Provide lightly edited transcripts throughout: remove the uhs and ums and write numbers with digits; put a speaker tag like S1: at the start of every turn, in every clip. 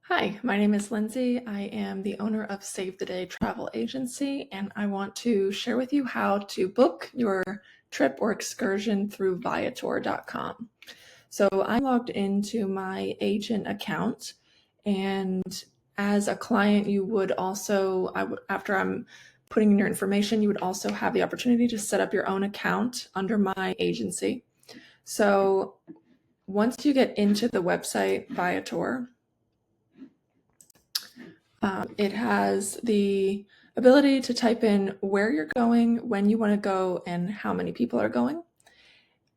S1: Hi, my name is Lindsay. I am the owner of Save the Day Travel Agency, and I want to share with you how to book your trip or excursion through Viator.com. So I'm logged into my agent account, and as a client, you would also, after I'm putting in your information, you would also have the opportunity to set up your own account under my agency. So once you get into the website Viator, it has the ability to type in where you're going, when you want to go, and how many people are going.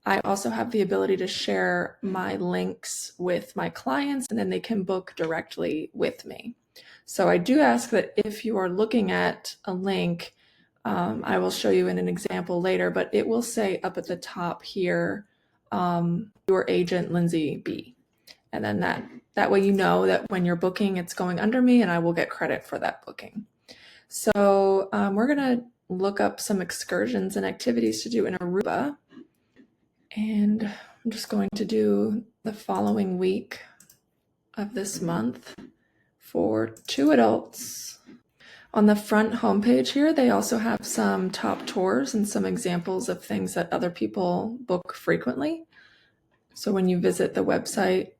S1: I also have the ability to share my links with my clients, and then they can book directly with me. So I do ask that if you are looking at a link, I will show you in an example later, but it will say up at the top here, your agent, Lindsay B. And then that way you know that when you're booking, it's going under me and I will get credit for that booking. So we're going to look up some excursions and activities to do in Aruba. And I'm just going to do the following week of this month for 2 adults. On the front homepage here, they also have some top tours and some examples of things that other people book frequently. So when you visit the website,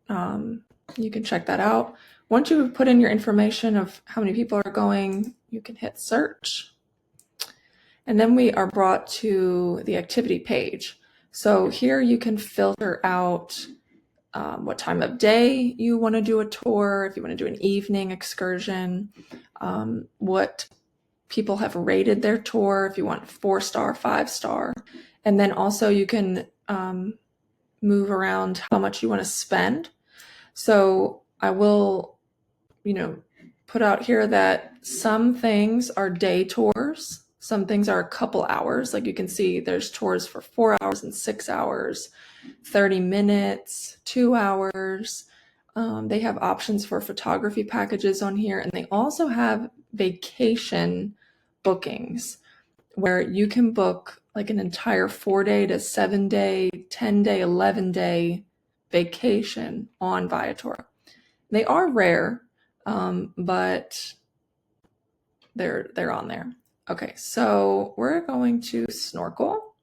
S1: you can check that out. Once you put in your information of how many people are going, you can hit search. And then we are brought to the activity page. So here you can filter out what time of day you want to do a tour, if you want to do an evening excursion, what people have rated their tour, if you want 4-star, 5-star. And then also you can move around how much you want to spend. So I will, put out here that some things are day tours. Some things are a couple hours. Like you can see there's tours for 4 hours and 6 hours, 30 minutes, 2 hours. They have options for photography packages on here, and they also have vacation bookings where you can book like an entire 4-day to 7-day, 10-day, 11-day vacation on Viator. They are rare, but they're on there. Okay, so we're going to snorkel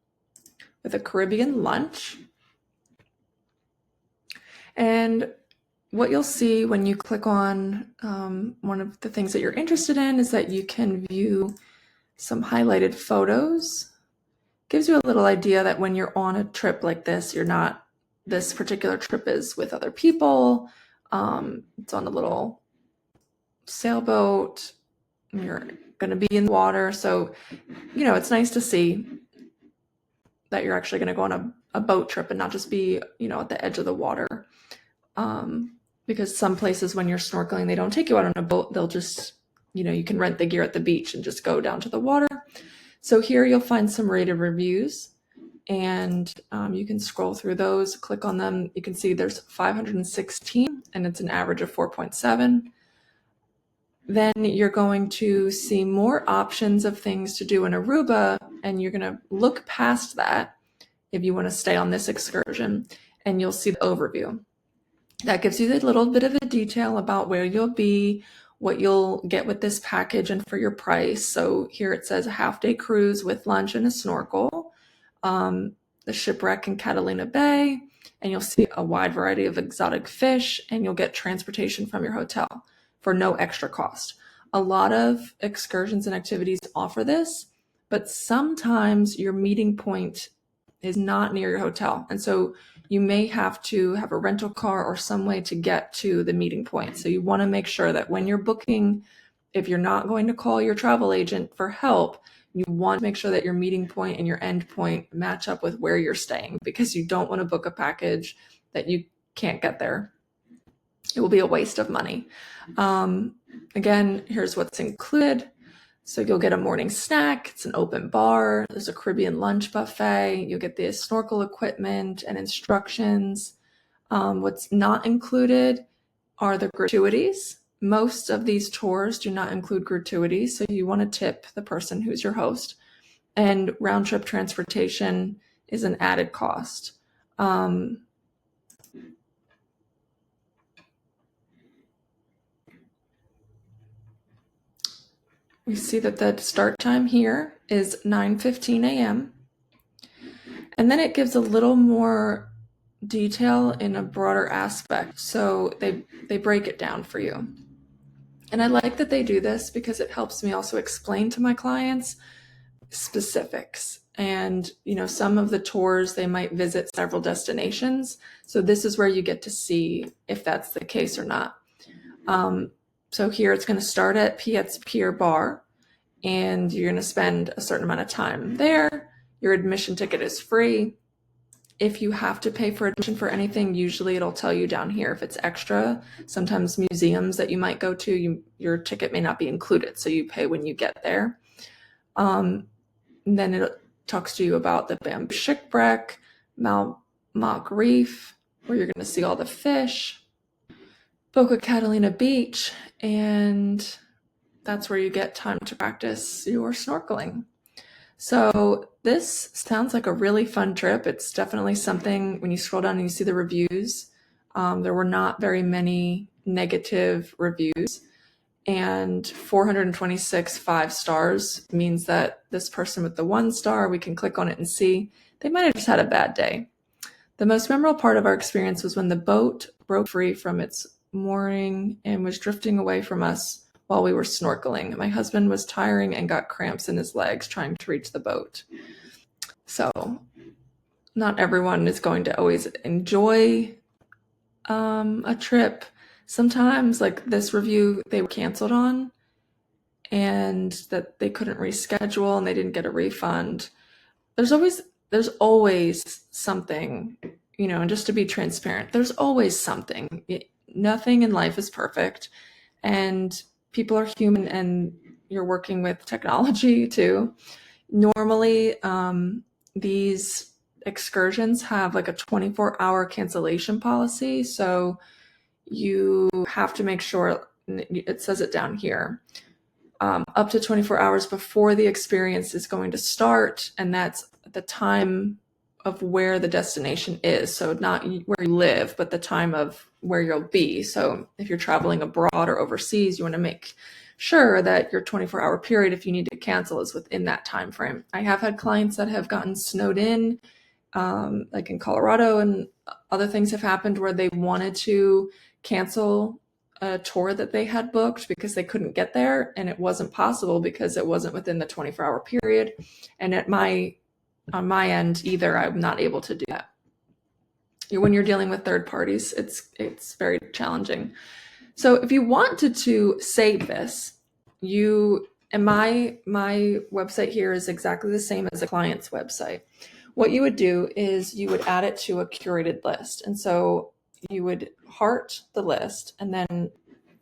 S1: with a Caribbean lunch. And what you'll see when you click on one of the things that you're interested in is that you can view some highlighted photos. Gives you a little idea that when you're on a trip like this, this particular trip is with other people. It's on a little sailboat. You're going to be in the water. So, it's nice to see that you're actually going to go on a boat trip and not just be, at the edge of the water. Because some places when you're snorkeling, they don't take you out on a boat. They'll just, you can rent the gear at the beach and just go down to the water. So here you'll find some rated reviews, and you can scroll through those, click on them. You can see there's 516, and it's an average of 4.7. Then you're going to see more options of things to do in Aruba, and you're going to look past that if you want to stay on this excursion, and you'll see the overview. That gives you a little bit of a detail about where you'll be, what you'll get with this package, and for your price. So here it says a half-day cruise with lunch and a snorkel, the shipwreck in Catalina Bay, and you'll see a wide variety of exotic fish, and you'll get transportation from your hotel for no extra cost. A lot of excursions and activities offer this, but sometimes your meeting point is not near your hotel. And so you may have to have a rental car or some way to get to the meeting point. So you want to make sure that when you're booking, if you're not going to call your travel agent for help, you want to make sure that your meeting point and your end point match up with where you're staying, because you don't want to book a package that you can't get there. It will be a waste of money. Again, here's what's included. So you'll get a morning snack. It's an open bar. There's a Caribbean lunch buffet. You'll get the snorkel equipment and instructions. What's not included are the gratuities. Most of these tours do not include gratuities, so you want to tip the person who's your host. And round trip transportation is an added cost. we see that the start time here is 9:15 a.m. And then it gives a little more detail in a broader aspect. So they break it down for you. And I like that they do this because it helps me also explain to my clients specifics. And, some of the tours, they might visit several destinations. So this is where you get to see if that's the case or not. So here it's going to start at Piet's Pier Bar, and you're going to spend a certain amount of time there. Your admission ticket is free. If you have to pay for admission for anything, usually it'll tell you down here if it's extra. Sometimes museums that you might go to, your ticket may not be included, so you pay when you get there. And then it talks to you about the Bamboo Shipwreck, Malmock Reef, where you're going to see all the fish, Boca Catalina Beach, and that's where you get time to practice your snorkeling. So this sounds like a really fun trip. It's definitely something, when you scroll down and you see the reviews, there were not very many negative reviews, and 426 5 stars means that this person with the 1 star, we can click on it and see they might have just had a bad day. The most memorable part of our experience was when the boat broke free from its mooring and was drifting away from us while we were snorkeling. My husband was tiring and got cramps in his legs trying to reach the boat. So not everyone is going to always enjoy a trip. Sometimes, like this review, they were canceled on and that they couldn't reschedule and they didn't get a refund. There's always something, and just to be transparent, there's always something. Nothing in life is perfect, and people are human, and you're working with technology too. Normally, these excursions have like a 24-hour cancellation policy, so you have to make sure, it says it down here, up to 24 hours before the experience is going to start, and that's the time of where the destination is. So not where you live, but the time of where you'll be. So if you're traveling abroad or overseas, you want to make sure that your 24-hour period, if you need to cancel, is within that time frame. I have had clients that have gotten snowed in, like in Colorado, and other things have happened where they wanted to cancel a tour that they had booked because they couldn't get there, and it wasn't possible because it wasn't within the 24-hour period. And on my end either, I'm not able to do that. When you're dealing with third parties, it's very challenging. So if you wanted to save this, and my website here is exactly the same as a client's website. What you would do is you would add it to a curated list. And so you would heart the list, and then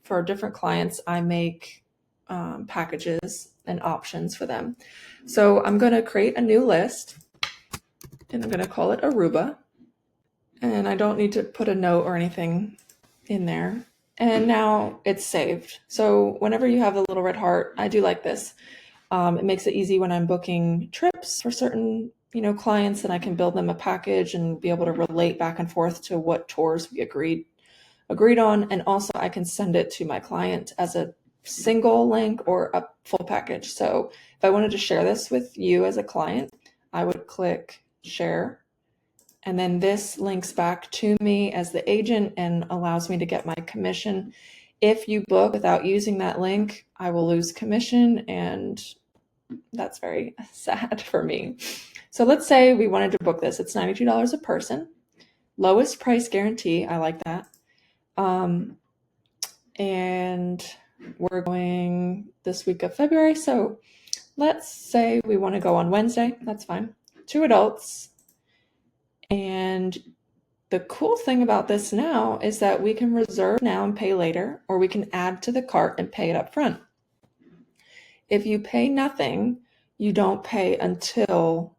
S1: for different clients, I make packages and options for them. So I'm going to create a new list, and I'm going to call it Aruba. And I don't need to put a note or anything in there. And now it's saved. So whenever you have a little red heart, I do like this. It makes it easy when I'm booking trips for certain clients, and I can build them a package and be able to relate back and forth to what tours we agreed on. And also I can send it to my client as a single link or a full package. So if I wanted to share this with you as a client, I would click share, and then this links back to me as the agent and allows me to get my commission. If you book without using that link, I will lose commission, and that's very sad for me. So let's say we wanted to book this. It's $92 a person. Lowest price guarantee. I like that. And we're going this week of February. So let's say we want to go on Wednesday. That's fine. 2 adults. And the cool thing about this now is that we can reserve now and pay later, or we can add to the cart and pay it up front. If you pay nothing, you don't pay until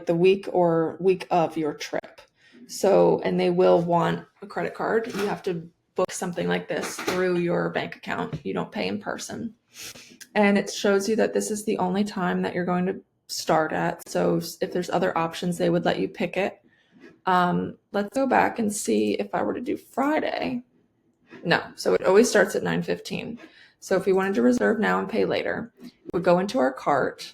S1: the week or week of your trip. So, and they will want a credit card. You have to book something like this through your bank account. You don't pay in person. And it shows you that this is the only time that you're going to start at. So if there's other options, they would let you pick it. Let's go back and see if I were to do Friday. No, so it always starts at 9:15. So if we wanted to reserve now and pay later, it would go into our cart.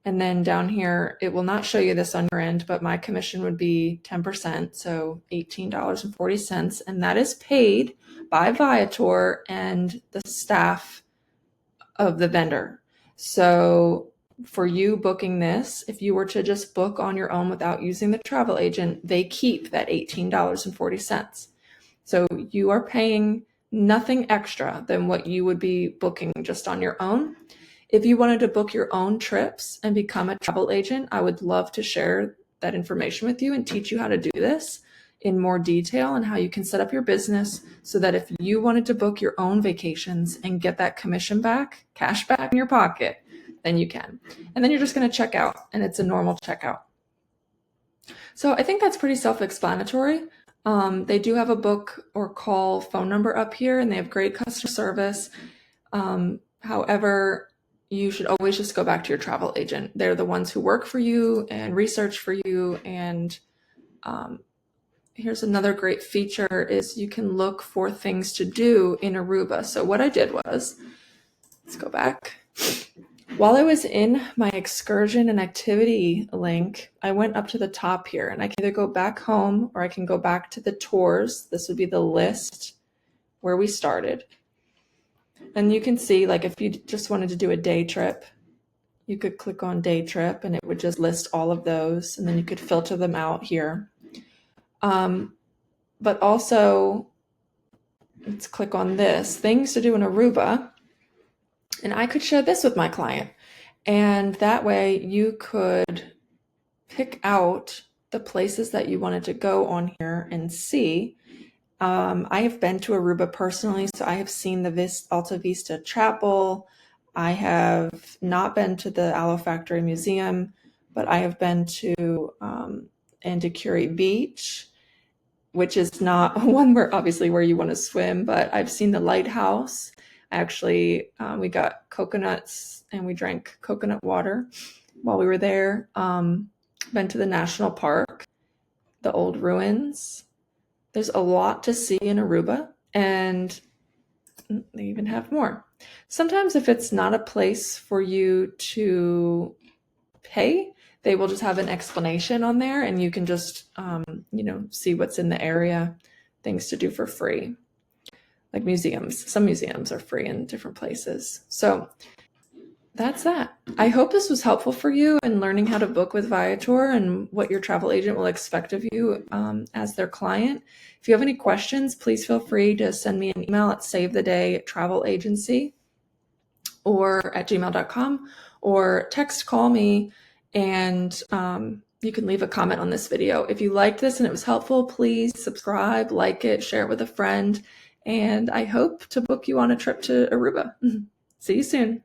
S1: And then down here, it will not show you this on your end, but my commission would be 10%, so $18.40. And that is paid by Viator and the staff of the vendor. So for you booking this, if you were to just book on your own without using the travel agent, they keep that $18.40. So you are paying nothing extra than what you would be booking just on your own. If you wanted to book your own trips and become a travel agent, I would love to share that information with you and teach you how to do this in more detail and how you can set up your business so that if you wanted to book your own vacations and get that commission back, cash back in your pocket, then you can. And then you're just going to check out, and it's a normal checkout. So I think that's pretty self-explanatory. They do have a book or call phone number up here, and they have great customer service. However, you should always just go back to your travel agent. They're the ones who work for you and research for you. And here's another great feature is you can look for things to do in Aruba. So what I did was, let's go back. While I was in my excursion and activity link, I went up to the top here, and I can either go back home or I can go back to the tours. This would be the list where we started. And you can see, like, if you just wanted to do a day trip, you could click on day trip and it would just list all of those, and then you could filter them out here. But also, let's click on this, things to do in Aruba. And I could share this with my client. And that way you could pick out the places that you wanted to go on here and see. I have been to Aruba personally, so I have seen the Alta Vista Chapel. I have not been to the Aloe Factory Museum, but I have been to Anticuri Beach, which is not one where obviously where you want to swim, but I've seen the lighthouse. Actually, we got coconuts and we drank coconut water while we were there. Been to the national park, the old ruins. There's a lot to see in Aruba, and they even have more. Sometimes if it's not a place for you to pay, they will just have an explanation on there, and you can just, see what's in the area, things to do for free. Like museums. Some museums are free in different places. So that's that. I hope this was helpful for you in learning how to book with Viator and what your travel agent will expect of you as their client. If you have any questions, please feel free to send me an email at savetheday.travelagency or at gmail.com, or call me, and you can leave a comment on this video. If you liked this and it was helpful, please subscribe, like it, share it with a friend. And I hope to book you on a trip to Aruba. See you soon.